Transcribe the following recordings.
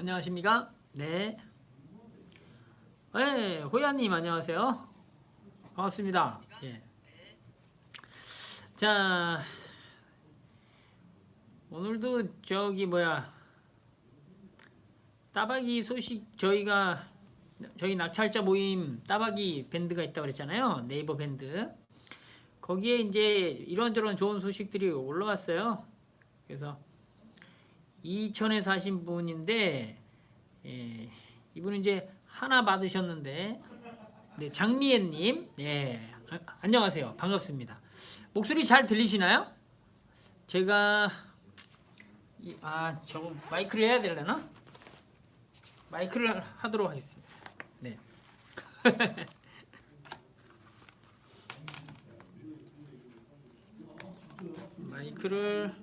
안녕하십니까? 네. 네, 호야님 안녕하세요. 반갑습니다. 예. 자, 오늘도 따박이 소식 저희 낙찰자 모임 따박이 밴드가 있다고 그랬잖아요. 네이버 밴드. 거기에 이제 이런저런 좋은 소식들이 올라왔어요. 그래서 이천에 사신 분인데 이분은 이제 하나 받으셨는데 네, 장미애님 안녕하세요. 반갑습니다. 목소리 잘 들리시나요? 제가 저거 마이크를 해야 되려나? 마이크를 하도록 하겠습니다. 네. 마이크를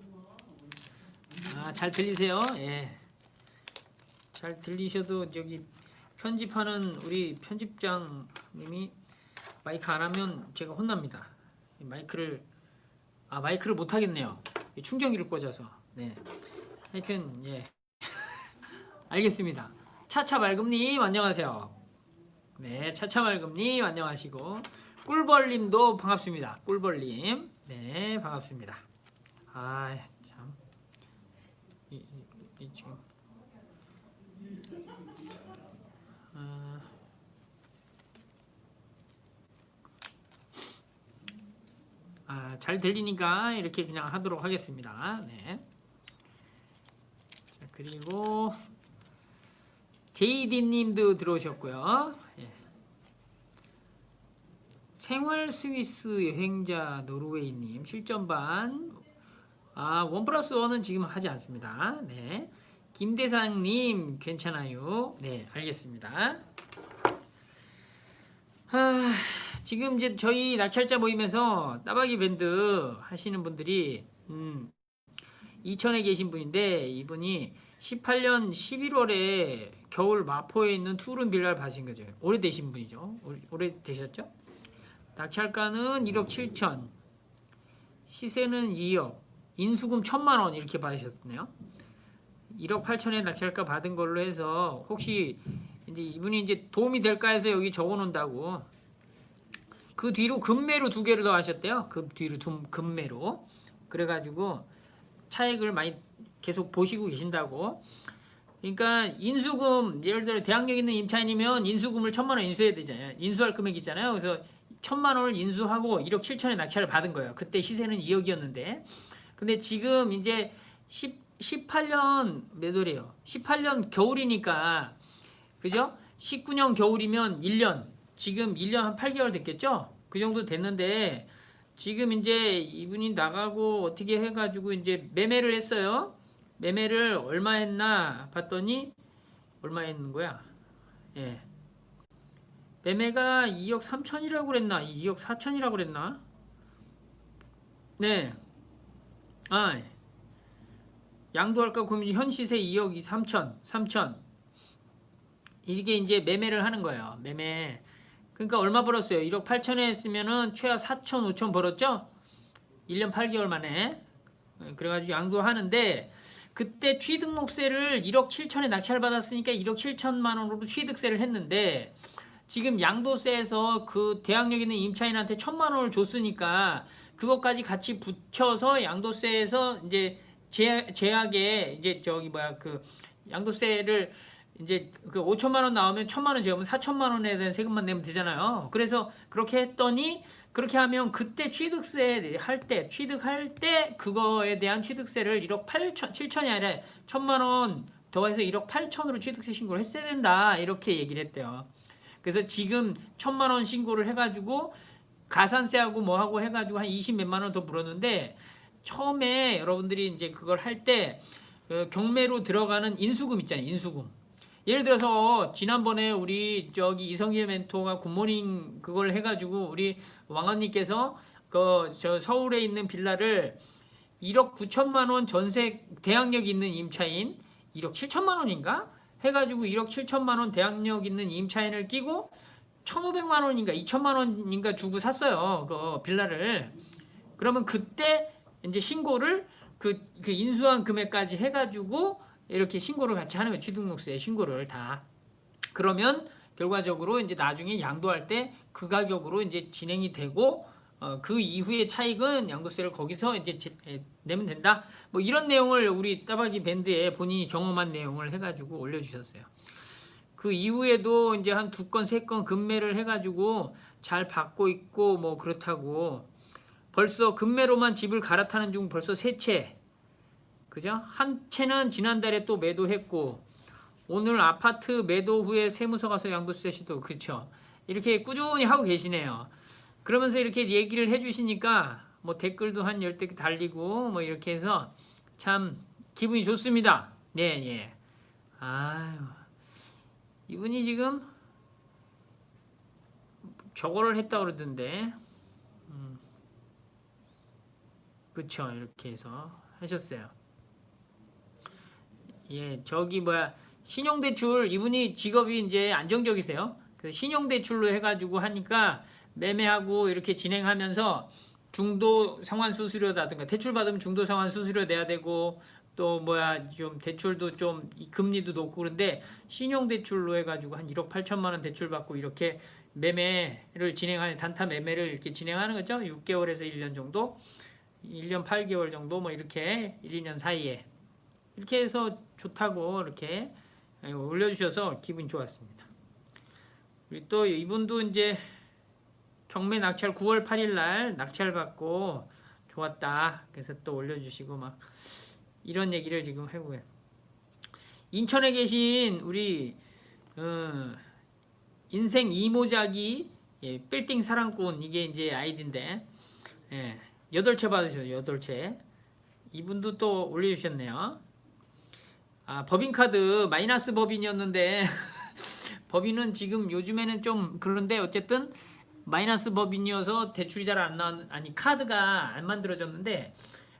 잘 들리세요? 예. 잘 들리셔도 저기 편집하는 우리 편집장님이 마이크 안 하면 제가 혼납니다. 마이크를 못 하겠네요. 충전기를 꽂아서. 네. 하여튼 예. 알겠습니다. 차차말금님 안녕하세요. 네, 차차말금님 안녕하시고 꿀벌님도 반갑습니다. 꿀벌님 네 반갑습니다. 참 지금 잘 들리니까 이렇게 그냥 하도록 하겠습니다. 네. 자, 그리고 제이디님도 들어오셨고요. 예. 생활 스위스 여행자 노르웨이님 실전반 1+1은 지금 하지 않습니다. 네. 김대상님 괜찮아요. 네, 알겠습니다. 지금 이제 저희 낙찰자 모임에서 따박이 밴드 하시는 분들이 이천에 계신 분인데 이분이 18년 11월에 겨울 마포에 있는 투룸 빌라를 받으신 거죠. 오래되신 분이죠. 오래되셨죠? 낙찰가는 1억 7천, 시세는 2억, 인수금 1,000만 원 이렇게 받으셨네요. 1억 8천에 낙찰가 받은 걸로 해서 혹시 이제 이분이 이제 도움이 될까 해서 여기 적어 놓는다고. 그 뒤로 금매로 2개를 더 하셨대요. 그 뒤로 금매로. 그래가지고 차익을 많이 계속 보시고 계신다고. 그러니까 인수금, 예를 들어 대학력 있는 임차인이면 인수금을 1,000만 원 인수해야 되잖아요. 인수할 금액 있잖아요. 그래서 1,000만 원을 인수하고 1억 7천에 낙찰을 받은 거예요. 그때 시세는 2억이었는데. 근데 지금 이제 18년 몇 월이에요? 18년 겨울이니까 그죠? 19년 겨울이면 1년, 지금 1년 한 8개월 됐겠죠? 그 정도 됐는데 지금 이제 이분이 나가고 어떻게 해가지고 이제 매매를 했어요. 매매를 얼마 했나 봤더니 얼마 했는 거야? 예. 매매가 2억 3천이라고 그랬나? 2억 4천이라고 그랬나? 네. 양도할까 고민이 현 시세 2억 3천. 이게 이제 매매를 하는 거예요. 매매. 그러니까 얼마 벌었어요? 1억 8천에 했으면은 최하 4천, 5천 벌었죠? 1년 8개월 만에. 그래가지고 양도하는데 그때 취등록세를 1억 7천에 낙찰 받았으니까 1억 7천만 원으로 취득세를 했는데 지금 양도세에서 그 대항력 있는 임차인한테 1,000만 원을 줬으니까 그것까지 같이 붙여서 양도세에서 이제 제약에 이제 그 양도세를 이제 그 5천만 원 나오면 1,000만 원 제하면 4천만 원에 대한 세금만 내면 되잖아요. 그래서 그렇게 했더니 그렇게 하면 그때 취득할 때 그거에 대한 취득세를 1억 8천, 7천이 아니라 1,000만 원 더해서 1억 8천으로 취득세 신고를 했어야 된다. 이렇게 얘기를 했대요. 그래서 지금 1,000만 원 신고를 해가지고 가산세하고 뭐하고 해가지고 한 20 몇만 원 더 물었는데 처음에 여러분들이 이제 그걸 할 때 경매로 들어가는 인수금 있잖아요. 인수금. 예를 들어서 지난번에 우리 이성재 멘토가 굿모닝 그걸 해가지고 우리 왕언니께서 저 서울에 있는 빌라를 1억 9천만 원 전세 대항력 있는 임차인 1억 7천만 원인가 해가지고 1억 7천만 원 대항력 있는 임차인을 끼고 1,500만 원인가 2천만 원인가 주고 샀어요. 그 빌라를. 그러면 그때 이제 신고를 그 인수한 금액까지 해가지고 이렇게 신고를 같이 하는 거예요. 취등록세 신고를 다. 그러면 결과적으로 이제 나중에 양도할 때 그 가격으로 이제 진행이 되고 그 이후의 차익은 양도세를 거기서 이제 내면 된다. 뭐 이런 내용을 우리 따박이 밴드에 본인이 경험한 내용을 해가지고 올려주셨어요. 그 이후에도 이제 한 2건, 3건 급매를 해가지고 잘 받고 있고 뭐 그렇다고. 벌써 급매로만 집을 갈아타는 중 벌써 3채. 그죠? 한 채는 지난달에 또 매도했고 오늘 아파트 매도 후에 세무서 가서 양도세 시도 그쵸? 이렇게 꾸준히 하고 계시네요. 그러면서 이렇게 얘기를 해주시니까 뭐 댓글도 한 10개 달리고 뭐 이렇게 해서 참 기분이 좋습니다. 네, 예. 아유. 이분이 지금 저거를 했다 그러던데. 그쵸? 이렇게 해서 하셨어요. 예, 저기 뭐야 신용대출 이분이 직업이 이제 안정적이세요. 그래서 신용대출로 해가지고 하니까 매매하고 이렇게 진행하면서 중도 상환 수수료라든가 대출 받으면 중도 상환 수수료 내야 되고 또 뭐야 좀 대출도 좀 금리도 높고 그런데 신용대출로 해가지고 한 1억 8천만 원 대출 받고 이렇게 매매를 진행하는 단타 매매를 이렇게 진행하는 거죠. 6개월에서 1년 정도, 1년 8개월 정도 뭐 이렇게 1, 2년 사이에 이렇게 해서 좋다고 이렇게 올려주셔서 기분이 좋았습니다. 그리고 또 이분도 이제 경매 낙찰 9월 8일 날 낙찰 받고 좋았다. 그래서 또 올려주시고 막 이런 얘기를 지금 해보고요. 인천에 계신 우리 인생 이모작이 빌딩 사랑꾼 이게 이제 아이디인데 8채 받으셨어요. 8채. 이분도 또 올려주셨네요. 아, 법인카드 마이너스 법인이었는데 법인은 지금 요즘에는 좀 그런데 어쨌든 마이너스 법인이어서 대출이 잘 안 나온 아니 카드가 안 만들어졌는데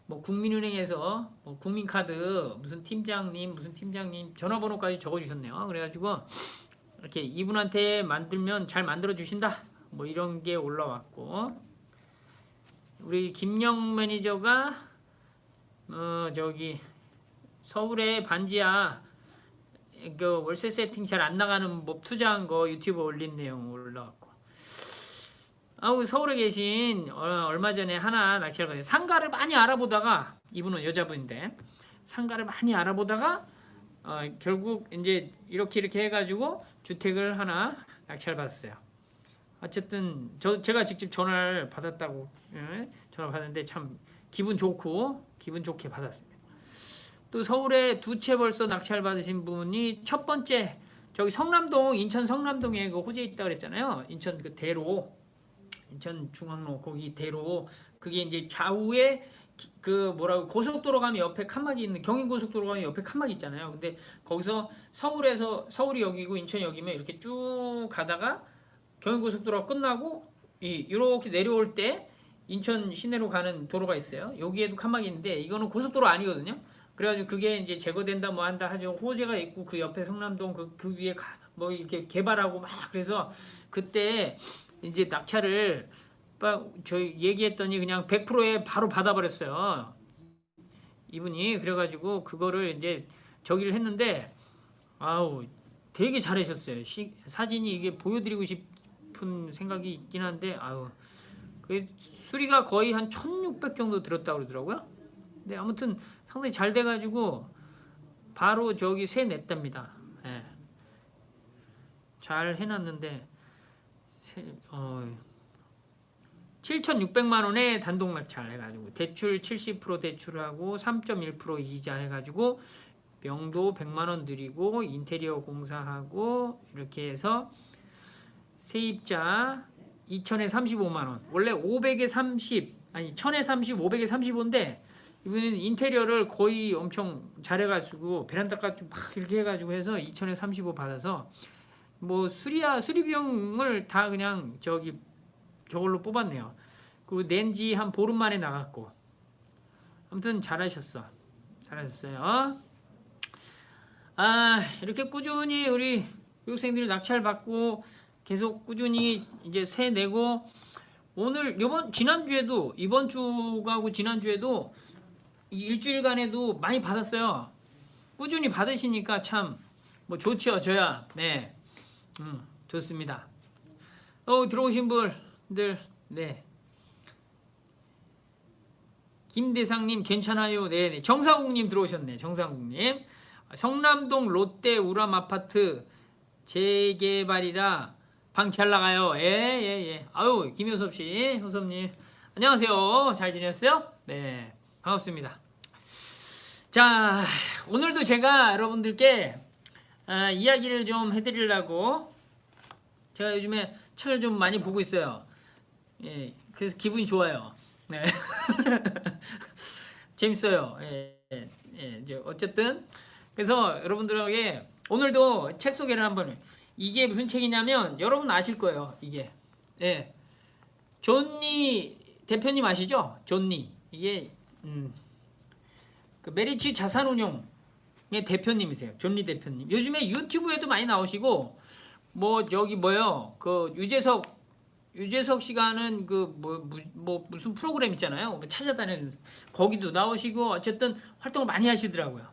뭐 국민은행에서 뭐 국민카드 무슨 팀장님 전화번호까지 적어주셨네요. 그래가지고 이렇게 이분한테 만들면 잘 만들어 주신다. 뭐 이런 게 올라왔고 우리 김영 매니저가 저기 서울의 반지하 그 월세 세팅 잘 안 나가는 뭐 투자한 거 유튜브 올린 내용 올라왔고 서울에 계신 얼마 전에 하나 낙찰 받았어요. 상가를 많이 알아보다가 이분은 여자분인데 상가를 많이 알아보다가 결국 이제 이렇게 해가지고 주택을 하나 낙찰 받았어요. 어쨌든 제가 직접 전화를 받았다고 전화 받았는데 참 기분 좋게 받았습니다. 또 서울에 2채 벌써 낙찰 받으신 분이 첫 번째 저기 성남동 인천 성남동에 그 호재 있다 그랬잖아요. 인천 그 대로 인천 중앙로 거기 대로 그게 이제 좌우에 그 뭐라고 고속도로 가면 옆에 칸막이 있는 경인고속도로 가면 옆에 칸막이 있잖아요. 근데 거기서 서울이 여기고 인천이 여기면 이렇게 쭉 가다가 경인고속도로가 끝나고 이렇게 내려올 때 인천 시내로 가는 도로가 있어요. 여기에도 칸막이 있는데 이거는 고속도로 아니거든요. 그래가지고 그게 이제 제거된다 뭐 한다 하죠. 호재가 있고 그 옆에 성남동 그 위에 뭐 이렇게 개발하고 막 그래서 그때 이제 낙찰을 저희 얘기했더니 그냥 100%에 바로 받아버렸어요. 이분이 그래가지고 그거를 이제 저기를 했는데 되게 잘하셨어요. 사진이 이게 보여드리고 싶은 생각이 있긴 한데 그 수리가 거의 한 1600 정도 들었다고 그러더라고요. 근데 아무튼 상당히 잘 돼가지고 바로 저기 세 냈답니다. 잘 해놨는데 7,600만 원에 단독 낙찰 해가지고 대출 70% 대출하고 3.1% 이자 해가지고 명도 100만 원 드리고 인테리어 공사하고 이렇게 해서 세입자 2,000에 35만 원. 원래 500에 30 아니 1,000에 30 500에 35인데 이분은 인테리어를 거의 엄청 잘해가지고 베란다까지 막 이렇게 해가지고 해서 2,000에 35 받아서 뭐 수리 비용을 다 그냥 저걸로 뽑았네요. 그리고 낸지 한 보름 만에 나갔고 아무튼 잘하셨어요. 이렇게 꾸준히 우리 교육생들이 낙찰 받고 계속 꾸준히 이제 세 내고 오늘 지난주에도 이번 주하고 지난주에도 일주일간에도 많이 받았어요. 꾸준히 받으시니까 참 뭐 좋죠. 저야 네 좋습니다. 들어오신 분들 네 김대상님 괜찮아요. 네 정상국님 들어오셨네. 정상국님 성남동 롯데 우람 아파트 재개발이라 방 잘 나가요. 예. 아유 김효섭 씨, 효섭님 안녕하세요. 잘 지냈어요? 네 반갑습니다. 자 오늘도 제가 여러분들께 이야기를 좀 해드리려고 제가 요즘에 책을 좀 많이 보고 있어요. 예, 그래서 기분이 좋아요. 네. 재밌어요. 이제 어쨌든 그래서 여러분들에게 오늘도 책 소개를 한번 이게 무슨 책이냐면 여러분 아실 거예요. 이게 존니 대표님 아시죠? 존니 이게 그 메리츠 자산운용의 대표님이세요. 존니 대표님. 요즘에 유튜브에도 많이 나오시고 뭐 저기 뭐요 그 유재석 씨가 하는 그 뭐 무슨 프로그램 있잖아요. 찾아다니는 거기도 나오시고 어쨌든 활동을 많이 하시더라고요.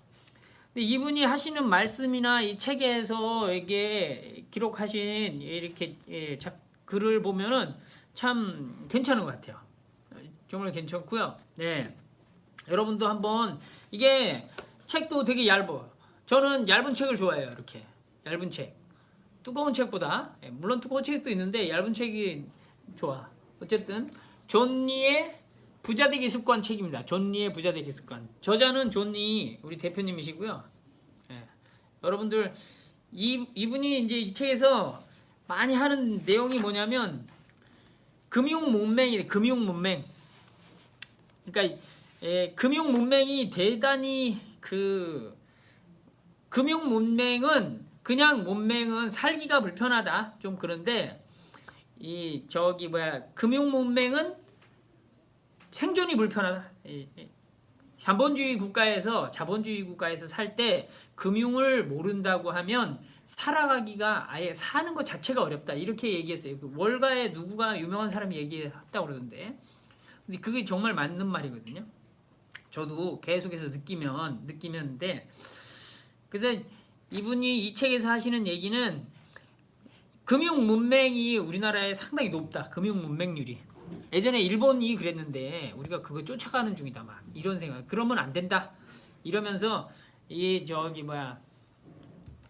근데 이분이 하시는 말씀이나 이 책에서 이게 기록하신 이렇게 글을 보면은 참 괜찮은 것 같아요. 정말 괜찮고요. 네, 여러분도 한번 이게 책도 되게 얇아요. 저는 얇은 책을 좋아해요. 이렇게 얇은 책. 두꺼운 책보다 물론 두꺼운 책도 있는데 얇은 책이 좋아. 어쨌든 존니의 부자되기 습관 책입니다. 존니의 부자되기 습관. 저자는 존니 우리 대표님이시고요. 여러분들 이분이 이제 이 책에서 많이 하는 내용이 뭐냐면 금융 문맹이래. 금융 문맹. 그러니까 금융 문맹이 대단히 금융 문맹은 그냥 문맹은 살기가 불편하다. 좀 그런데 금융 문맹은 생존이 불편하다. 자본주의 국가에서 살 때 금융을 모른다고 하면 살아가기가 아예 사는 것 자체가 어렵다. 이렇게 얘기했어요. 그 월가에 누구가 유명한 사람이 얘기했다고 그러던데. 근데 그게 정말 맞는 말이거든요. 저도 계속해서 느끼면데 그래서 이분이 이 책에서 하시는 얘기는 금융 문맹이 우리나라에 상당히 높다. 금융 문맹률이. 예전에 일본이 그랬는데 우리가 그거 쫓아가는 중이다. 막 이런 생각. 그러면 안 된다. 이러면서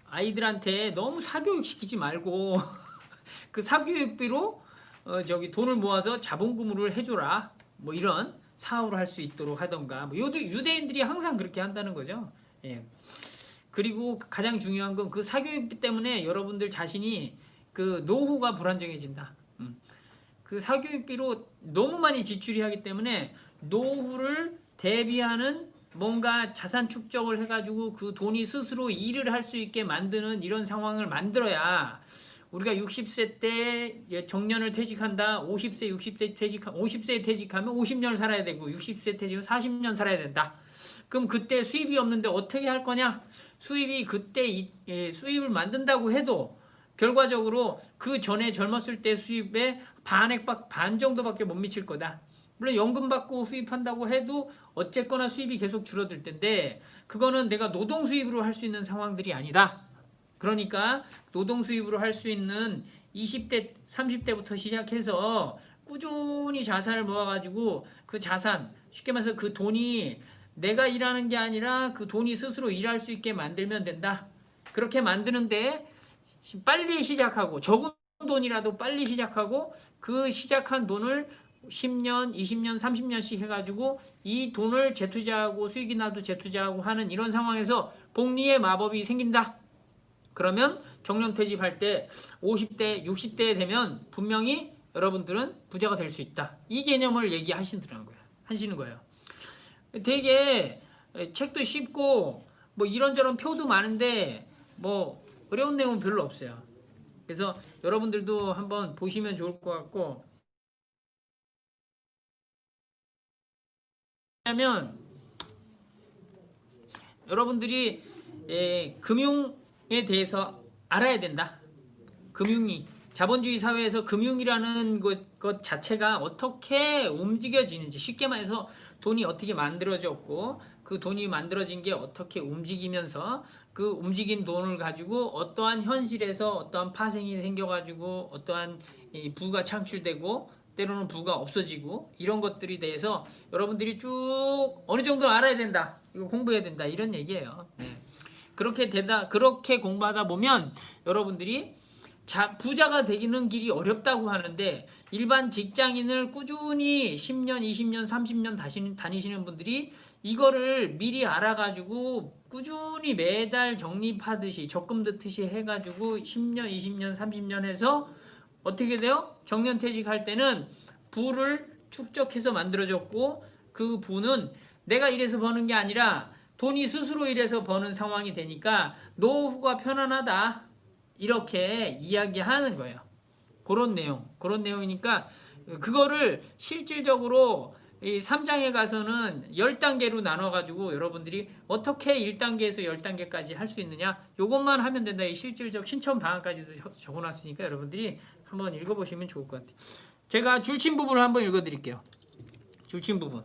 아이들한테 너무 사교육 시키지 말고 그 사교육비로 돈을 모아서 자본금을 해줘라. 뭐 이런 사업을 할 수 있도록 하던가. 뭐 유대인들이 항상 그렇게 한다는 거죠. 예. 그리고 가장 중요한 건 그 사교육비 때문에 여러분들 자신이 그 노후가 불안정해진다. 그 사교육비로 너무 많이 지출이 하기 때문에 노후를 대비하는 뭔가 자산 축적을 해가지고 그 돈이 스스로 일을 할 수 있게 만드는 이런 상황을 만들어야 우리가 60세 때 정년을 퇴직한다. 50세에 퇴직하면 50년 살아야 되고 60세 퇴직하면 40년 살아야 된다. 그럼 그때 수입이 없는데 어떻게 할 거냐? 수입이 그때 수입을 만든다고 해도 결과적으로 그 전에 젊었을 때 수입의 반 정도밖에 못 미칠 거다. 물론 연금 받고 수입한다고 해도 어쨌거나 수입이 계속 줄어들 텐데 그거는 내가 노동 수입으로 할 수 있는 상황들이 아니다. 그러니까 노동 수입으로 할 수 있는 20대, 30대부터 시작해서 꾸준히 자산을 모아가지고 그 자산, 쉽게 말해서 그 돈이 내가 일하는 게 아니라 그 돈이 스스로 일할 수 있게 만들면 된다. 그렇게 만드는데 빨리 시작하고 적은 돈이라도 빨리 시작하고 그 시작한 돈을 10년, 20년, 30년씩 해가지고 이 돈을 재투자하고 수익이 나도 재투자하고 하는 이런 상황에서 복리의 마법이 생긴다. 그러면 정년퇴직할 때 50대, 60대 되면 분명히 여러분들은 부자가 될 수 있다. 이 개념을 얘기하시는 거예요. 되게 책도 쉽고 뭐 이런저런 표도 많은데 뭐 어려운 내용은 별로 없어요. 그래서 여러분들도 한번 보시면 좋을 것 같고 왜냐면 여러분들이 금융에 대해서 알아야 된다. 금융이 자본주의 사회에서 금융이라는 것 자체가 어떻게 움직여지는지 쉽게 말해서 돈이 어떻게 만들어졌고 그 돈이 만들어진 게 어떻게 움직이면서 그 움직인 돈을 가지고 어떠한 현실에서 어떠한 파생이 생겨가지고 어떠한 이 부가 창출되고 때로는 부가 없어지고 이런 것들에 대해서 여러분들이 쭉 어느 정도 알아야 된다. 이거 공부해야 된다. 이런 얘기예요. 네. 그렇게 공부하다 보면 여러분들이 부자가 되기는 길이 어렵다고 하는데 일반 직장인을 꾸준히 10년, 20년, 30년 다니시는 분들이 이거를 미리 알아가지고 꾸준히 매달 적립하듯이 적금 넣듯이 해가지고 10년, 20년, 30년 해서 어떻게 돼요? 정년퇴직할 때는 부를 축적해서 만들어졌고 그 부는 내가 일해서 버는 게 아니라 돈이 스스로 일해서 버는 상황이 되니까 노후가 편안하다. 이렇게 이야기하는 거예요. 그런 내용이니까 그거를 실질적으로 이 3장에 가서는 10단계로 나눠가지고 여러분들이 어떻게 1단계에서 10단계까지 할 수 있느냐 요것만 하면 된다. 이 실질적 신청 방안까지도 적어놨으니까 여러분들이 한번 읽어보시면 좋을 것 같아요. 제가 줄침 부분을 한번 읽어드릴게요. 줄침 부분.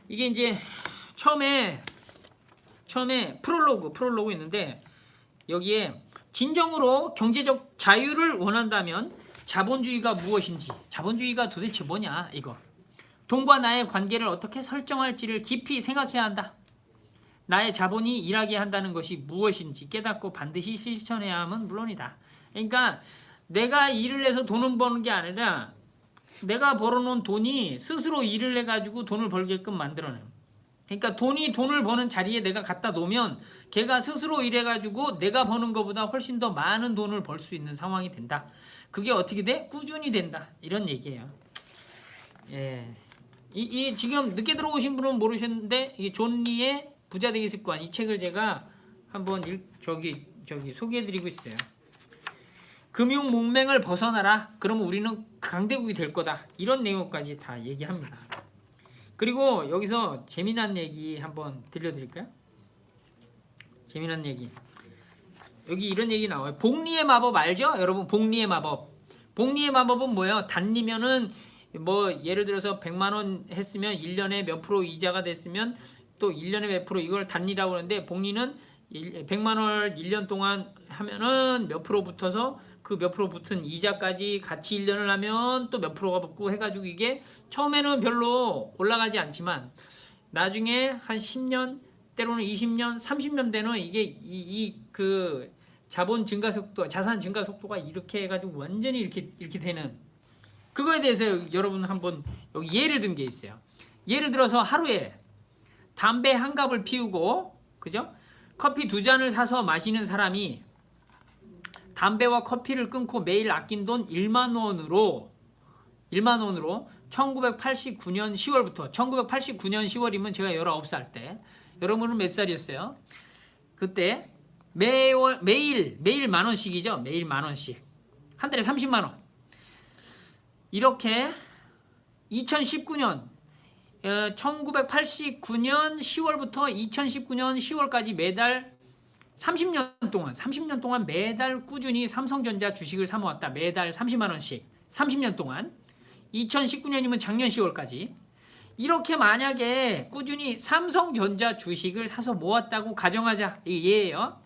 이게 이제 처음에 프롤로그 있는데 여기에 진정으로 경제적 자유를 원한다면 자본주의가 무엇인지, 자본주의가 도대체 뭐냐 이거. 돈과 나의 관계를 어떻게 설정할지를 깊이 생각해야 한다. 나의 자본이 일하게 한다는 것이 무엇인지 깨닫고 반드시 실천해야 함은 물론이다. 그러니까 내가 일을 해서 돈을 버는 게 아니라 내가 벌어놓은 돈이 스스로 일을 해가지고 돈을 벌게끔 만들어내요. 그러니까 돈을 버는 자리에 내가 갖다 놓으면 걔가 스스로 일해가지고 내가 버는 것보다 훨씬 더 많은 돈을 벌 수 있는 상황이 된다. 그게 어떻게 돼? 꾸준히 된다. 이런 얘기예요. 예. 이 지금 늦게 들어오신 분은 모르셨는데 이게 존 리의 부자 되기 습관 이 책을 제가 한번 저기 소개해드리고 있어요. 금융 문맹을 벗어나라. 그러면 우리는 강대국이 될 거다. 이런 내용까지 다 얘기합니다. 그리고 여기서 재미난 얘기 한번 들려드릴까요? 재미난 얘기. 여기 이런 얘기 나와요. 복리의 마법 알죠? 여러분 복리의 마법. 복리의 마법은 뭐예요? 단리면은 뭐 예를 들어서 100만원 했으면 1년에 몇 프로 이자가 됐으면 또 1년에 몇 프로 이걸 단리라고 하는데 복리는 100만원을 1년 동안 하면은 몇 프로 붙어서 그 몇 프로 붙은 이자까지 같이 1년을 하면 또 몇 프로가 붙고 해가지고 이게 처음에는 별로 올라가지 않지만 나중에 한 10년 때로는 20년 30년 되는 이게 그 자본 증가 속도 자산 증가 속도가 이렇게 해가지고 완전히 이렇게 되는 그거에 대해서 여러분 한번 여기 예를 든 게 있어요. 예를 들어서 하루에 담배 한 갑을 피우고 그죠? 커피 2잔을 사서 마시는 사람이 담배와 커피를 끊고 매일 아낀 돈 1만 원으로 1989년 10월부터 1989년 10월이면 제가 19살 때 여러분은 몇 살이었어요? 그때 매일 만 원씩이죠. 매일 만 원씩. 한 달에 30만 원. 이렇게 2019년 1989년 10월부터 2019년 10월까지 매달 30년 동안 매달 꾸준히 삼성전자 주식을 사모았다. 매달 30만 원씩 30년 동안 2019년이면 작년 10월까지 이렇게 만약에 꾸준히 삼성전자 주식을 사서 모았다고 가정하자. 이게 예예요.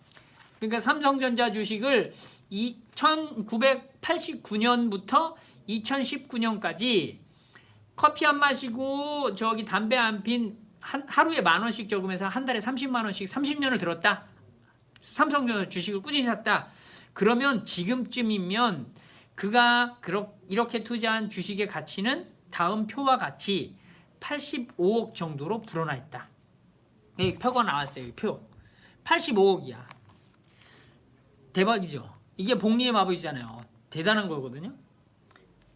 그러니까 삼성전자 주식을 1989년부터 2019년까지 커피 안 마시고 저기 담배 안 핀 하루에 만 원씩 적으면서 한 달에 30만 원씩 30년을 들었다. 삼성전자 주식을 꾸준히 샀다. 그러면 지금쯤이면 그가 이렇게 투자한 주식의 가치는 다음 표와 같이 85억 정도로 불어나 있다. 여기 표가 나왔어요. 여기 표. 85억이야. 대박이죠. 이게 복리의 마법이잖아요. 대단한 거거든요.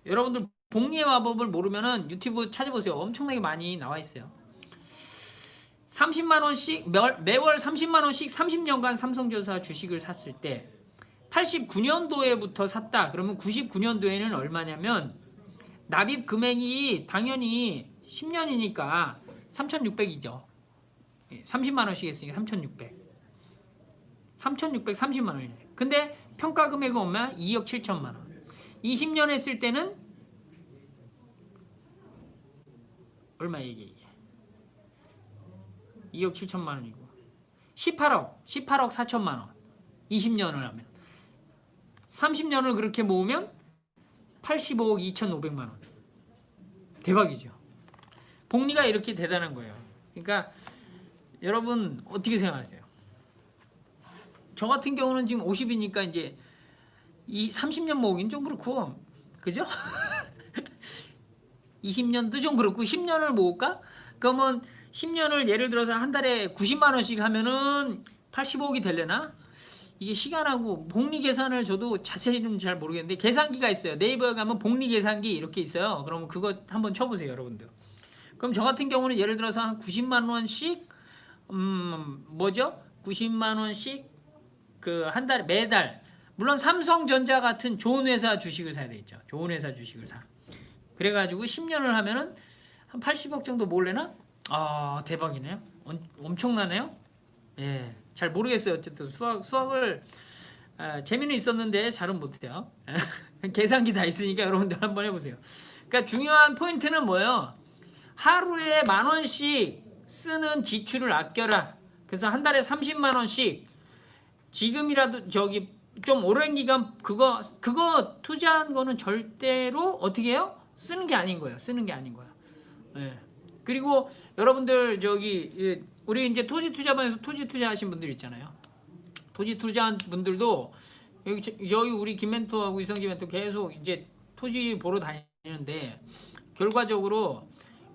여러분들 복리의 마법을 모르면은 유튜브 찾아보세요. 엄청나게 많이 나와 있어요. 30만 원씩 매월 30만 원씩 30년간 삼성전자 주식을 샀을 때 89년도에부터 샀다. 그러면 99년도에는 얼마냐면 납입 금액이 당연히 10년이니까 3,600이죠. 30만 원씩 했으니까 3,600. 3,630만 원이네. 근데 평가 금액은 얼마야? 2억 7천만 원. 20년 했을 때는 얼마 이게? 2억 7천만 원이고 18억 4천만 원 20년을 하면 30년을 그렇게 모으면 85억 2,500만 원. 대박이죠. 복리가 이렇게 대단한 거예요. 그러니까 여러분 어떻게 생각하세요? 저 같은 경우는 지금 50이니까 이제 이 30년 모으긴 좀 그렇고, 그죠? 20년도 좀 그렇고 10년을 모을까? 그러면 10년을 예를 들어서 한 달에 90만 원씩 하면은 85억이 되려나? 이게 시간하고 복리 계산을 저도 자세히는 잘 모르겠는데 계산기가 있어요. 네이버에 가면 복리 계산기 이렇게 있어요. 그러면 그거 한번 쳐보세요, 여러분들. 그럼 저 같은 경우는 예를 들어서 한 90만 원씩 뭐죠? 90만 원씩 그 한 달에 매달, 물론 삼성전자 같은 좋은 회사 주식을 사야 되겠죠. 좋은 회사 주식을 사. 그래가지고 10년을 하면은 한 80억 정도 모을래나? 아, 대박이네요. 엄청나네요. 예, 잘 모르겠어요. 어쨌든 수학을 재미는 있었는데 잘은 못해요. 계산기 다 있으니까 여러분들 한번 해보세요. 그러니까 중요한 포인트는 뭐예요? 하루에 10,000원씩 쓰는 지출을 아껴라. 그래서 한 달에 30만 원씩 지금이라도 저기 좀 오랜 기간 그거 투자한 거는 절대로 어떻게 해요? 쓰는 게 아닌 거예요. 쓰는 게 아닌 거야. 예. 그리고 여러분들 저기 우리 이제 토지 투자반에서 토지 투자하신 분들 있잖아요. 토지 투자한 분들도 여기 우리 김멘토하고 이성기 멘토 계속 이제 토지 보러 다니는데 결과적으로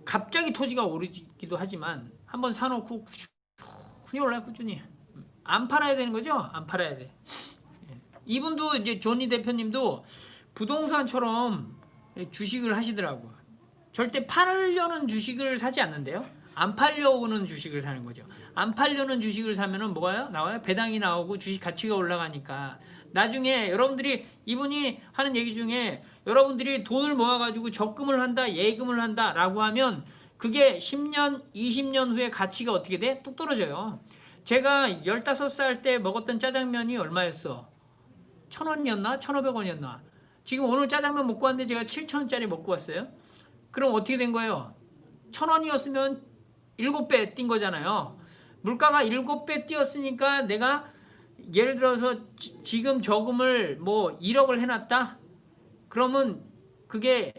갑자기 토지가 오르기도 하지만 한번 사놓고 꾸준히 올라요. 꾸준히 안 팔아야 되는 거죠. 안 팔아야 돼. 이분도 이제 조니 대표님도 부동산처럼 주식을 하시더라고요. 절대 팔려는 주식을 사지 않는데요. 안 팔려오는 주식을 사는 거죠. 안 팔려는 주식을 사면은 뭐가요? 나와요? 배당이 나오고 주식 가치가 올라가니까 나중에 여러분들이 이분이 하는 얘기 중에 여러분들이 돈을 모아가지고 적금을 한다, 예금을 한다 라고 하면 그게 10년, 20년 후에 가치가 어떻게 돼? 뚝 떨어져요. 제가 15살 때 먹었던 짜장면이 얼마였어? 1,000원이었나? 1,500원이었나? 지금 오늘 짜장면 먹고 왔는데 제가 7,000원짜리 먹고 왔어요. 그럼 어떻게 된 거예요? 1,000원이었으면 7배 뛴 거잖아요. 물가가 7배 뛰었으니까 내가 예를 들어서 지금 저금을 뭐 1억을 해놨다? 그러면 그게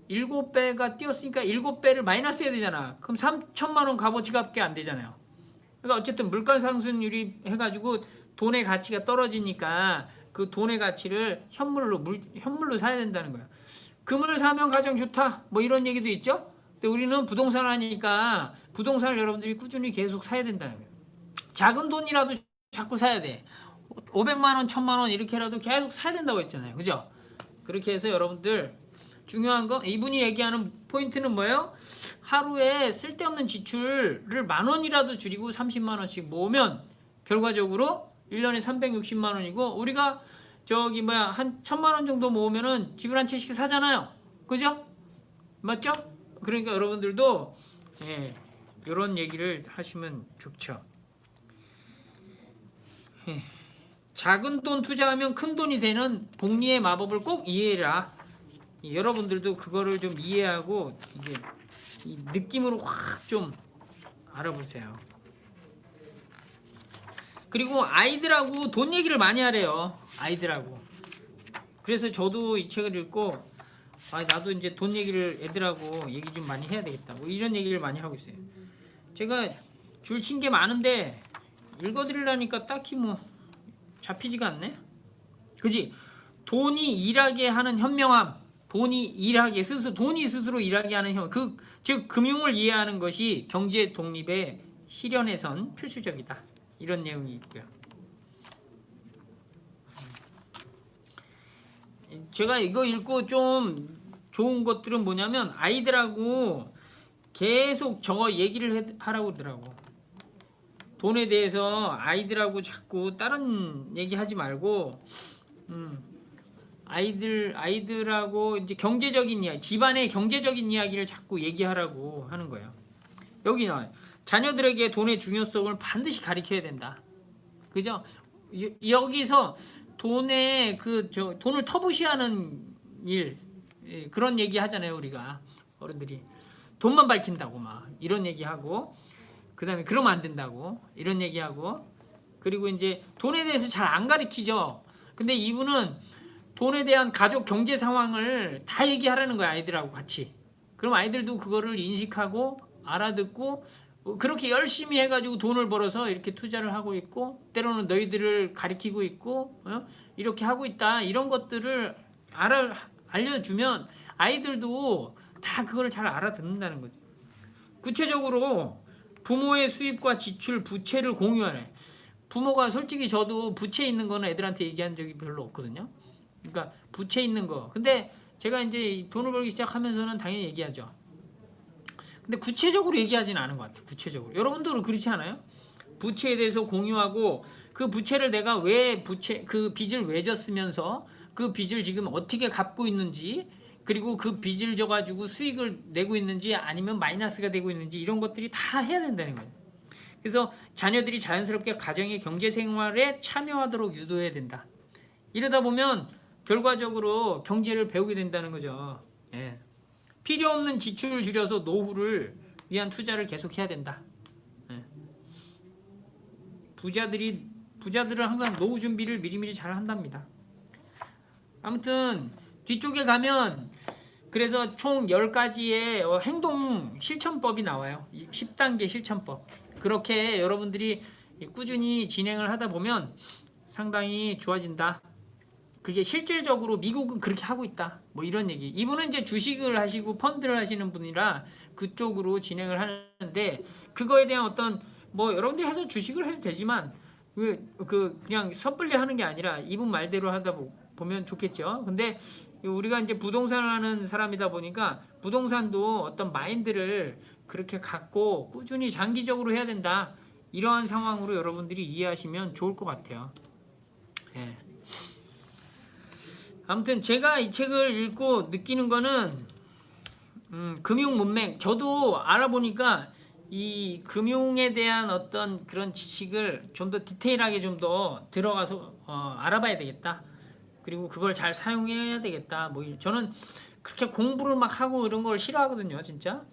7배가 뛰었으니까 7배를 마이너스 해야 되잖아. 그럼 3천만 원 값어치밖에 안 되잖아요. 그러니까 어쨌든 물가 상승률이 해가지고 돈의 가치가 떨어지니까 그 돈의 가치를 현물로 사야 된다는 거예요. 금을 사면 가장 좋다. 뭐 이런 얘기도 있죠. 근데 우리는 부동산 하니까 부동산을 여러분들이 꾸준히 계속 사야 된다는 거예요. 작은 돈이라도 자꾸 사야 돼. 500만 원, 1,000만 원 이렇게라도 계속 사야 된다고 했잖아요. 그죠? 그렇게 해서 여러분들 중요한 건 이분이 얘기하는 포인트는 뭐예요? 하루에 쓸데없는 지출을 10,000원이라도 줄이고 30만 원씩 모으면 결과적으로 1년에 360만 원이고 우리가 저기 한 1,000만 원 정도 모으면은 집을 한 채씩 사잖아요. 그죠? 맞죠? 그러니까 여러분들도 이런 얘기를 하시면 좋죠. 작은 돈 투자하면 큰 돈이 되는 복리의 마법을 꼭 이해해라. 여러분들도 그거를 좀 이해하고 이제 이 느낌으로 확 좀 알아보세요. 그리고 아이들하고 돈 얘기를 많이 하래요. 아이들하고. 그래서 저도 이 책을 읽고 나도 이제 돈 얘기를 애들하고 얘기 좀 많이 해야 되겠다. 뭐 이런 얘기를 많이 하고 있어요. 제가 줄 친 게 많은데 읽어드리려니까 딱히 뭐 잡히지가 않네. 그지? 돈이 일하게 하는 현명함. 돈이 스스로 일하게 하는 현명함. 즉 금융을 이해하는 것이 경제 독립의 실현에선 필수적이다. 이런 내용이 있고요. 제가 이거 읽고 좀 좋은 것들은 뭐냐면 아이들하고 계속 저거 얘기를 하라고 하더라고. 돈에 대해서 아이들하고 자꾸 다른 얘기하지 말고 아이들하고 이제 경제적인 이야기, 집안의 경제적인 이야기를 자꾸 얘기하라고 하는 거예요. 여기 나와요. 자녀들에게 돈의 중요성을 반드시 가르쳐야 된다. 그죠? 여기서 돈의 돈을 터부시하는 일, 그런 얘기 하잖아요, 우리가. 어른들이. 돈만 밝힌다고 막 이런 얘기 하고 그 다음에 그러면 안 된다고 이런 얘기하고, 그리고 이제 돈에 대해서 잘 안 가르치죠. 근데 이분은 돈에 대한 가족 경제 상황을 다 얘기하라는 거야, 아이들하고 같이. 그럼 아이들도 그거를 인식하고 알아듣고 그렇게 열심히 해가지고 돈을 벌어서 이렇게 투자를 하고 있고, 때로는 너희들을 가리키고 있고, 이렇게 하고 있다, 이런 것들을 알려주면 아이들도 다 그걸 잘 알아듣는다는 거죠. 구체적으로 부모의 수입과 지출, 부채를 공유하래. 부모가, 솔직히 저도 부채 있는 거는 애들한테 얘기한 적이 별로 없거든요. 그러니까 부채 있는 거. 근데 제가 이제 돈을 벌기 시작하면서는 당연히 얘기하죠. 근데 구체적으로 얘기하지는 않은 것 같아요. 구체적으로. 여러분들은 그렇지 않아요? 부채에 대해서 공유하고, 그 부채를 내가 왜 그 빚을 왜 졌으면서 그 빚을 지금 어떻게 갚고 있는지, 그리고 그 빚을 져가지고 수익을 내고 있는지 아니면 마이너스가 되고 있는지, 이런 것들이 다 해야 된다는 거예요. 그래서 자녀들이 자연스럽게 가정의 경제생활에 참여하도록 유도해야 된다. 이러다 보면 결과적으로 경제를 배우게 된다는 거죠. 예. 필요 없는 지출을 줄여서 노후를 위한 투자를 계속해야 된다. 예. 부자들은 항상 노후 준비를 미리미리 잘 한답니다. 아무튼 뒤쪽에 가면 그래서 총 10가지의 행동 실천법이 나와요. 10단계 실천법. 그렇게 여러분들이 꾸준히 진행을 하다 보면 상당히 좋아진다. 그게 실질적으로 미국은 그렇게 하고 있다. 뭐 이런 얘기. 이분은 이제 주식을 하시고 펀드를 하시는 분이라 그쪽으로 진행을 하는데, 그거에 대한 어떤 뭐 여러분들이 해서 주식을 해도 되지만 그냥 섣불리 하는 게 아니라 이분 말대로 하다 보면 좋겠죠. 근데 우리가 이제 부동산을 하는 사람이다 보니까 부동산도 어떤 마인드를 그렇게 갖고 꾸준히 장기적으로 해야 된다. 이러한 상황으로 여러분들이 이해하시면 좋을 것 같아요. 예. 아무튼 제가 이 책을 읽고 느끼는 거는 금융 문맹, 저도 알아보니까 이 금융에 대한 어떤 그런 지식을 좀 더 디테일하게 좀 더 들어가서 알아봐야 되겠다. 그리고 그걸 잘 사용해야 되겠다. 뭐 저는 그렇게 공부를 막 하고 이런 걸 싫어하거든요, 진짜.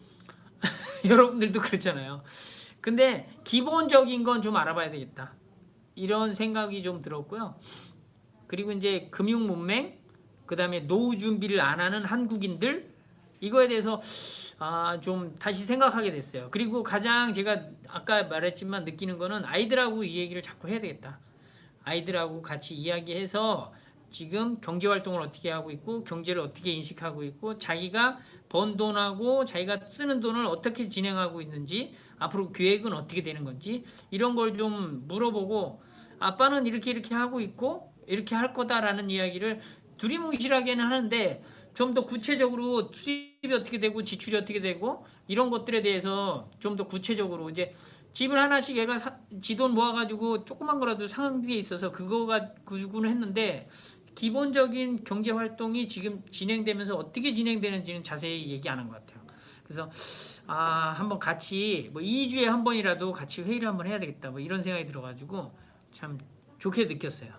여러분들도 그렇잖아요. 근데 기본적인 건 좀 알아봐야 되겠다. 이런 생각이 좀 들었고요. 그리고 이제 금융 문맹, 그 다음에 노후 준비를 안 하는 한국인들, 이거에 대해서 좀 다시 생각하게 됐어요. 그리고 가장 제가 아까 말했지만 느끼는 거는 아이들하고 이 얘기를 자꾸 해야 되겠다. 아이들하고 같이 이야기해서 지금 경제활동을 어떻게 하고 있고 경제를 어떻게 인식하고 있고 자기가 번 돈하고 자기가 쓰는 돈을 어떻게 진행하고 있는지, 앞으로 계획은 어떻게 되는 건지, 이런 걸 좀 물어보고, 아빠는 이렇게 하고 있고 이렇게 할 거다라는 이야기를 두리뭉실하게는 하는데 좀 더 구체적으로 수입이 어떻게 되고 지출이 어떻게 되고 이런 것들에 대해서 좀 더 구체적으로, 이제 집을 하나씩 얘가 지 돈 모아가지고 조그만 거라도 사는 게 있어서 그거가 구주구는 했는데, 기본적인 경제 활동이 지금 진행되면서 어떻게 진행되는지는 자세히 얘기 안 한 것 같아요. 그래서 한번 같이 뭐 2주에 한 번이라도 같이 회의를 한번 해야 되겠다, 뭐 이런 생각이 들어가지고 참 좋게 느꼈어요.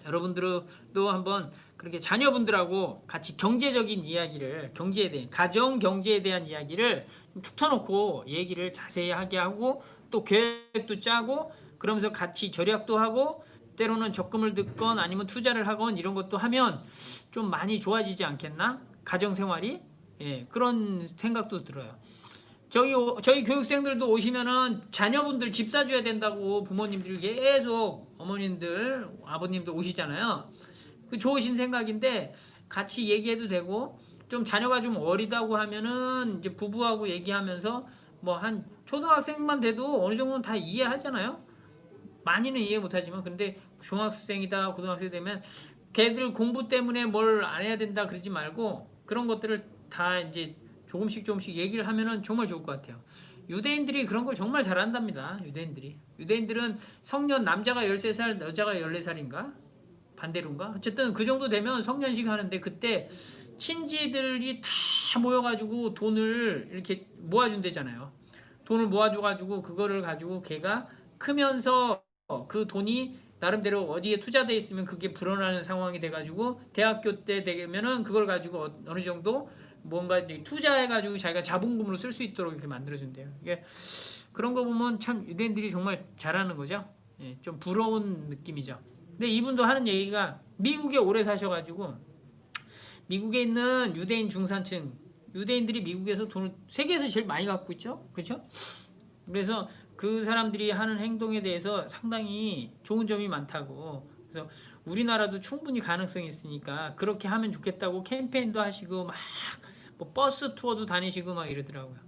여러분들도 한번 그렇게 자녀분들하고 같이 경제적인 이야기를, 경제에 대한, 가정 경제에 대한 이야기를 툭 터놓고 얘기를 자세히 하게 하고, 또 계획도 짜고, 그러면서 같이 절약도 하고, 때로는 적금을 듣건 아니면 투자를 하건 이런 것도 하면 좀 많이 좋아지지 않겠나? 가정생활이? 예, 그런 생각도 들어요. 저희 교육생들도 오시면은 자녀분들 집 사줘야 된다고 부모님들 계속, 어머님들, 아버님들 오시잖아요. 그 좋으신 생각인데 같이 얘기해도 되고, 좀 자녀가 좀 어리다고 하면은 이제 부부하고 얘기하면서 뭐 한 초등학생만 돼도 어느 정도는 다 이해하잖아요. 많이는 이해 못하지만, 근데 중학생이다 고등학생 되면 걔들 공부 때문에 뭘 안 해야 된다 그러지 말고 그런 것들을 다 이제 조금씩 얘기를 하면은 정말 좋을 것 같아요. 유대인들이 그런 걸 정말 잘한답니다. 유대인들은 성년, 남자가 13살, 여자가 14살인가? 반대로인가? 어쨌든 그 정도 되면 성년식 하는데, 그때 친지들이 다 모여가지고 돈을 이렇게 모아준대잖아요. 돈을 모아줘가지고 그거를 가지고 걔가 크면서 그 돈이 나름대로 어디에 투자돼 있으면 그게 불어나는 상황이 돼가지고 대학교 때 되면은 그걸 가지고 어느 정도 뭔가 투자해가지고 자기가 자본금으로 쓸 수 있도록 이렇게 만들어준대요. 이게 그런 거 보면 참 유대인들이 정말 잘하는 거죠. 예, 좀 부러운 느낌이죠. 근데 이분도 하는 얘기가 미국에 오래 사셔가지고 미국에 있는 유대인 중산층 유대인들이 미국에서 돈을 세계에서 제일 많이 갖고 있죠. 그렇죠? 그래서 그 사람들이 하는 행동에 대해서 상당히 좋은 점이 많다고. 그래서 우리나라도 충분히 가능성이 있으니까 그렇게 하면 좋겠다고 캠페인도 하시고 막 뭐 버스 투어도 다니시고 막 이러더라고요.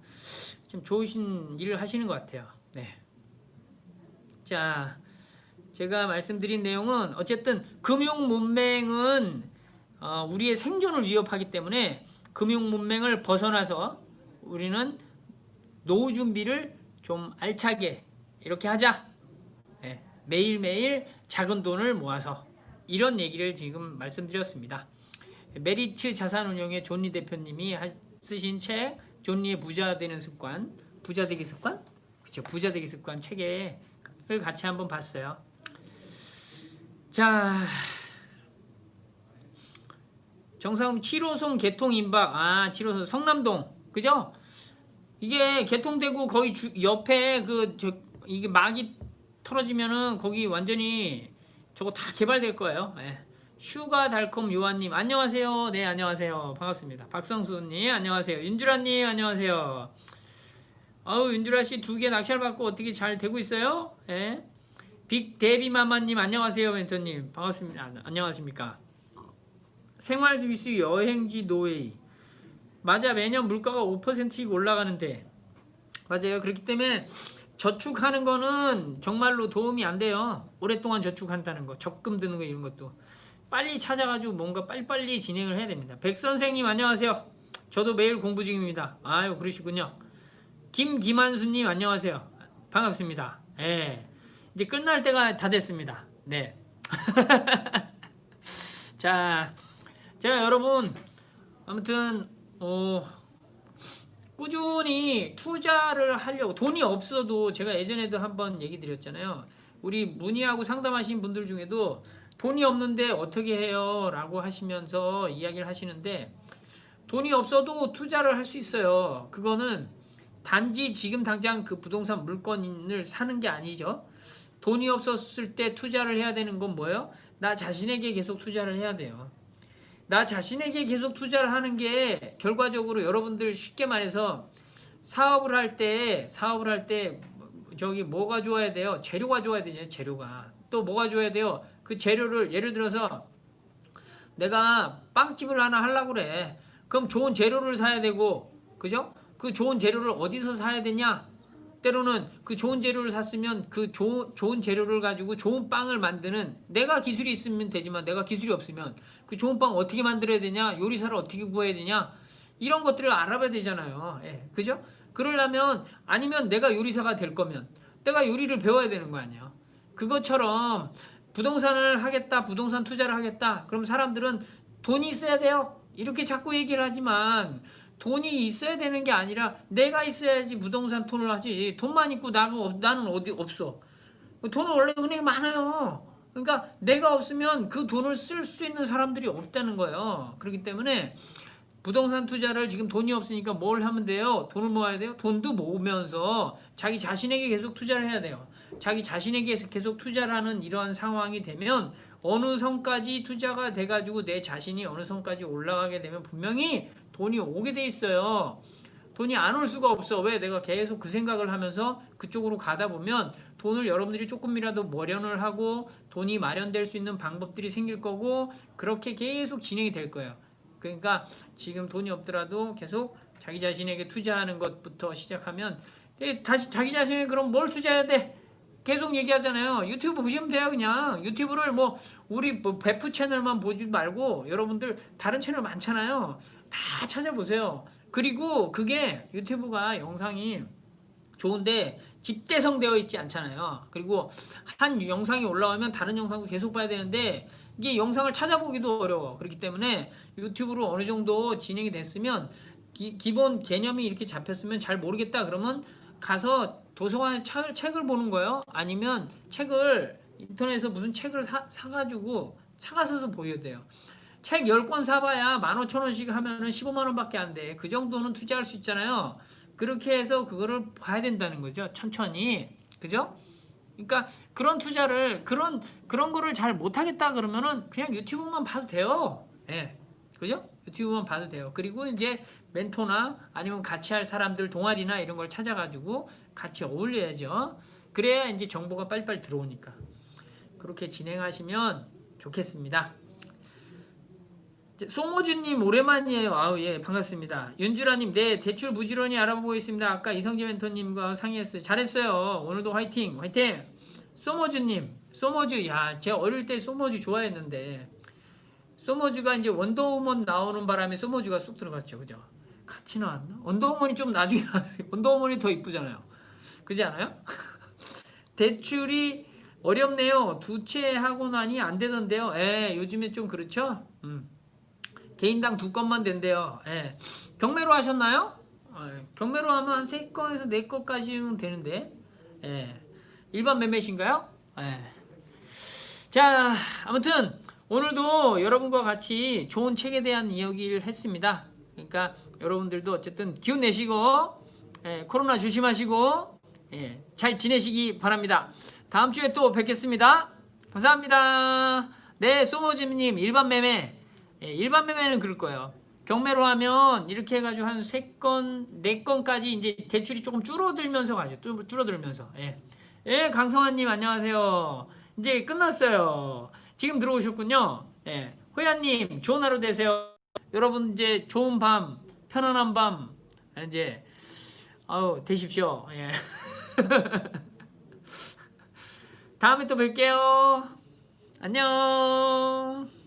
좀 좋으신 일을 하시는 것 같아요. 네. 자, 제가 말씀드린 내용은 어쨌든 금융 문맹은 우리의 생존을 위협하기 때문에 금융 문맹을 벗어나서 우리는 노후 준비를 좀 알차게 이렇게 하자. 네, 매일매일 작은 돈을 모아서 이런 얘기를 지금 말씀드렸습니다. 메리츠 자산운용의 존리 대표님이 쓰신 책 존리의 부자 되는 습관, 부자 되기 습관? 그렇죠. 부자 되기 습관 책을 같이 한번 봤어요. 자, 정상훈 7호선 개통 임박. 7호선 성남동. 그죠? 이게 개통되고 거의 옆에 이게 막이 털어지면은 거기 완전히 저거 다 개발될 거예요. 네. 슈가 달콤 요한님 안녕하세요. 네, 안녕하세요. 반갑습니다. 박성수님 안녕하세요. 윤주라님 안녕하세요. 윤주라씨 2개 낙찰 받고 어떻게 잘 되고 있어요? 네. 빅데비마마님 안녕하세요. 멘토님 반갑습니다. 안녕하십니까. 생활 스위스 여행지 노웨이. 맞아, 매년 물가가 5%씩 올라가는데 맞아요. 그렇기 때문에 저축하는 거는 정말로 도움이 안 돼요. 오랫동안 저축한다는 거, 적금 드는 거 이런 것도 빨리 찾아가지고 뭔가 빨리빨리 진행을 해야 됩니다. 백선생님 안녕하세요. 저도 매일 공부 중입니다. 아유, 그러시군요. 김기만수님 안녕하세요. 반갑습니다. 예, 이제 끝날 때가 다 됐습니다. 네. 자, 제가 여러분 아무튼 꾸준히 투자를 하려고, 돈이 없어도 제가 예전에도 한번 얘기 드렸잖아요. 우리 문의하고 상담하신 분들 중에도 돈이 없는데 어떻게 해요? 라고 하시면서 이야기를 하시는데, 돈이 없어도 투자를 할 수 있어요. 그거는 단지 지금 당장 그 부동산 물건을 사는 게 아니죠. 돈이 없었을 때 투자를 해야 되는 건 뭐예요? 나 자신에게 계속 투자를 해야 돼요. 나 자신에게 계속 투자를 하는 게 결과적으로 여러분들 쉽게 말해서 사업을 할 때 저기 뭐가 좋아야 돼요? 재료가 좋아야 되죠. 재료가. 또 뭐가 좋아야 돼요? 그 재료를 예를 들어서 내가 빵집을 하나 하려고 그래. 그럼 좋은 재료를 사야 되고, 그죠? 그 좋은 재료를 어디서 사야 되냐? 때로는 그 좋은 재료를 샀으면 그 좋은 재료를 가지고 좋은 빵을 만드는, 내가 기술이 있으면 되지만 내가 기술이 없으면 그 좋은 빵 어떻게 만들어야 되냐? 요리사를 어떻게 구해야 되냐? 이런 것들을 알아봐야 되잖아요. 예, 그죠? 그러려면, 아니면 내가 요리사가 될 거면 내가 요리를 배워야 되는 거 아니에요. 그것처럼 부동산을 하겠다, 부동산 투자를 하겠다, 그럼 사람들은 돈이 있어야 돼요 이렇게 자꾸 얘기를 하지만, 돈이 있어야 되는 게 아니라 내가 있어야지 부동산 톤을 하지. 돈만 있고 나는 어디 없어. 돈은 원래 은행에 많아요. 그러니까 내가 없으면 그 돈을 쓸 수 있는 사람들이 없다는 거예요. 그렇기 때문에 부동산 투자를, 지금 돈이 없으니까 뭘 하면 돼요? 돈을 모아야 돼요? 돈도 모으면서 자기 자신에게 계속 투자를 해야 돼요. 자기 자신에게 계속 투자를 하는 이러한 상황이 되면 어느 선까지 투자가 돼가지고 내 자신이 어느 선까지 올라가게 되면 분명히 돈이 오게 돼 있어요. 돈이 안 올 수가 없어. 왜? 내가 계속 그 생각을 하면서 그쪽으로 가다 보면 돈을 여러분들이 조금이라도 마련을 하고 돈이 마련될 수 있는 방법들이 생길 거고, 그렇게 계속 진행이 될 거예요. 그러니까 지금 돈이 없더라도 계속 자기 자신에게 투자하는 것부터 시작하면, 다시 자기 자신에게 그럼 뭘 투자해야 돼? 계속 얘기하잖아요. 유튜브 보시면 돼요. 그냥 유튜브를 우리 베프 채널만 보지 말고 여러분들 다른 채널 많잖아요. 다 찾아보세요. 그리고 그게 유튜브가 영상이 좋은데 집대성되어 있지 않잖아요. 그리고 한 영상이 올라오면 다른 영상도 계속 봐야 되는데 이게 영상을 찾아보기도 어려워. 그렇기 때문에 유튜브로 어느 정도 진행이 됐으면, 기본 개념이 이렇게 잡혔으면 잘 모르겠다 그러면 가서 도서관에 책을 보는 거예요. 아니면 책을 인터넷에서 무슨 책을 사가지고 사가서 보여야 돼요. 책 10권 사봐야 15,000원씩 하면은 15만원 밖에 안 돼. 그 정도는 투자할 수 있잖아요. 그렇게 해서 그거를 봐야 된다는 거죠. 천천히. 그죠? 그러니까 그런 투자를 그런 거를 잘 못하겠다 그러면은 그냥 유튜브만 봐도 돼요. 예. 그죠? 유튜브만 봐도 돼요. 그리고 이제 멘토나 아니면 같이 할 사람들 동아리나 이런 걸 찾아가지고 같이 어울려야죠. 그래야 이제 정보가 빨리빨리 들어오니까. 그렇게 진행하시면 좋겠습니다. 송호준님 오랜만이에요. 아우 예 반갑습니다. 윤주라님 네 대출 부지런히 알아보고 있습니다. 아까 이성재 멘토님과 상의했어요. 잘했어요. 오늘도 화이팅 화이팅. 소모주님 소모주 야 제가 어릴 때 소모주 좋아했는데 소모주가 이제 원더우먼 나오는 바람에 소모주가 쑥 들어갔죠. 그죠? 같이 나왔나? 원더우먼이 좀 나중에 나왔어요. 원더우먼이 더 이쁘잖아요. 그지 않아요? 대출이 어렵네요. 두 채 하고 나니 안 되던데요. 예, 요즘에 좀 그렇죠? 개인당 2건만 된대요. 예. 경매로 하셨나요? 경매로 하면 한 3건에서 4건까지는 되는데. 예. 일반 매매신가요? 예. 자, 아무튼 오늘도 여러분과 같이 좋은 책에 대한 이야기를 했습니다. 그러니까 여러분들도 어쨌든 기운 내시고 코로나 조심하시고 잘 지내시기 바랍니다. 다음 주에 또 뵙겠습니다. 감사합니다. 네, 소모지님 일반 매매. 일반 매매는 그럴 거예요. 경매로 하면 이렇게 해가지고 한 3건, 4건까지 이제 대출이 조금 줄어들면서 가죠. 좀 줄어들면서. 예, 강성환님 안녕하세요. 이제 끝났어요. 지금 들어오셨군요. 호야님 좋은 하루 되세요. 여러분 이제 좋은 밤, 편안한 밤 이제 되십시오. 예. 다음에 또 뵐게요. 안녕.